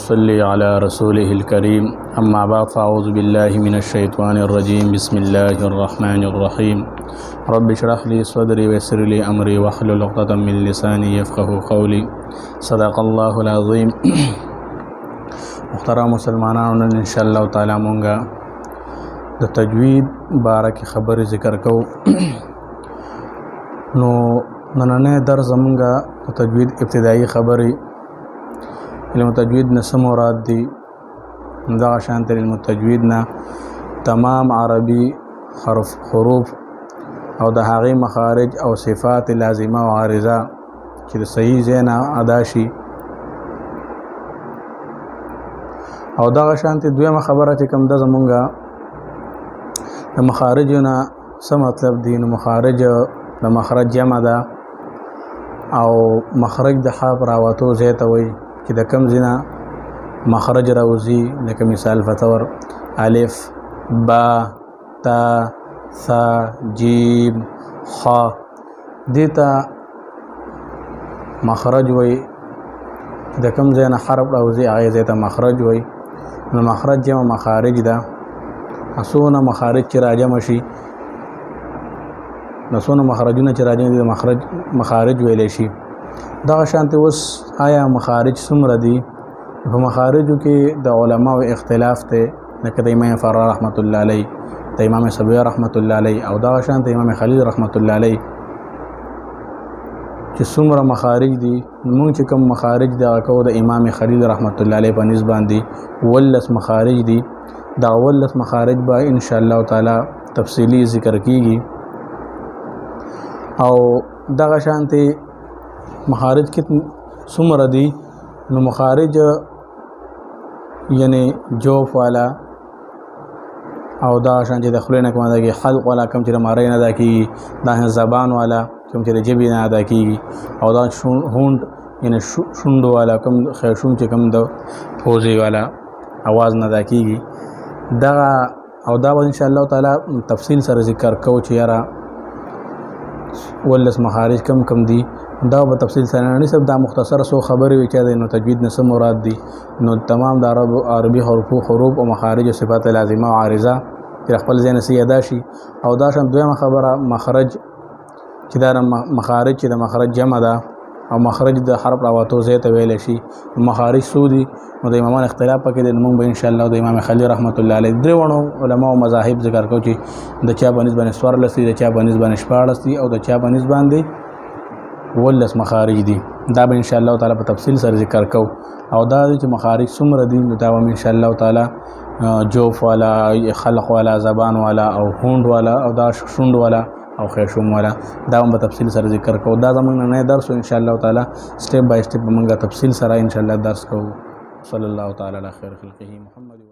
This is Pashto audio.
صلی علی رسوله الكریم اما بعد فاعوذ بالله من الشیطان الرجیم بسم الله الرحمن الرحیم رب اشرح لي صدري ويسر لي امري واحلل عقدة من لساني يفقهوا قولي صدق الله العظیم. محترم مسلمانانو، ان شاء الله تعالی مونږه د تجوید باره کې خبرې ذکر کوو. نو نننې درس زمونږه د تجوید ابتدایي خبرې علم تجوید نه څه مراد دي. دغه شانته علم تجوید نه تمام عربي حروف او د هغې مخارج او صفات لازمه او عارضه چې د صحیح ځای نه ادا شي. او دغه شانته دویمه خبره چې کوم ده زمونږه د مخارجو نه څه مطلب دی. نو مخارج د مخرج جمع ده او مخرج د حرف راوتو ځای ته وایي چې د کوم ځای نه مخرج راوځي، لکه مثال فتور الف با تا ثا جیم خا، دې ته مخرج وایي. د کوم ځای نه حرف راوځي هغې ځای ته مخرج وایي. نو مخرج جمع مخارج ده. څونه مخارج چې راجمع شي، د څونه مخرجونه چې راجمع دي د مخارج ویلی شي. دغه شانته اوس آیا مخارج څومره دي؟ په مخارجو کې د علماو اختلاف دی، لکه د امام فرار رحمت الله علیه، د امام صبیح رحمت الله علیه او دغه شانته امام خلیل رحمت الله علیه چې څومره مخارج دي. موږ چې کوم مخارج دغه کوو د امام خلیل رحمت الله علیه په نسبت باندې 19 مخارج دي. دا 19 مخارج به ان شاء الله تعالی تفصیلی ذکر کیږي. او دغه شانته مخارج کې څومره دي؟ نو مخارج یعنی جوف والا او دا شان چې د خولې نه کوم ادا کېږي، حلق والا کوم چې د مارۍ نه ادا کېږي، دا زبان والا کوم چې د ژبې نه ادا کېږي، او دا هونډ یعنی شونډو والا کوم خیشوم چې کوم د پوزې والا اواز نه ادا کېږي. دغه او دا به ان شاء الله تعالی تفصیل سره ذکر کوو چې یاره 19 مخارج کم دي. دا به تفصیل سره نه صرف دا مختصر سو خبرې وي چې نو تجوید نه څه مراد دي. نو تمام د عربي حروف او مخارج او صفات لازمه او عارضه چې خپل ځای نه سي ادا شي. او دا شان دویمه خبره مخرج چې دا مخارج چې د مخرج جمع ده او مخرج د حرف راوتو ځای ته ویل شي. مخارج څو دي؟ نو د امامان اختلاف پکې دی. موږ به ان شاء الله د امام خلیل رحمت الله علیه درېونو علما او مذاهب ذکر کوو چې د چا په نسبت باندې 14 دي، د چا په نسبت باندې 14 دي او د چا په نسبت باندې 19 مخارج دي. دا به ان شاء الله تعالی په تفصیل سره ذکر کوو. او دا چې مخارج څومره دي نو دا به ان شاء الله تعالی جوف والا، خلق والا، زبان والا او هوند والا او دا شوند والا او خیشوم والا دا هم په تفصیل سره ذکر کوو. دا زموږ نه درس ان شاء الله تعالی سټیپ بای سټیپ موږ تفصیل سره ان شاء الله درس کوو. صلی الله تعالی علی خیر خلقه محمد.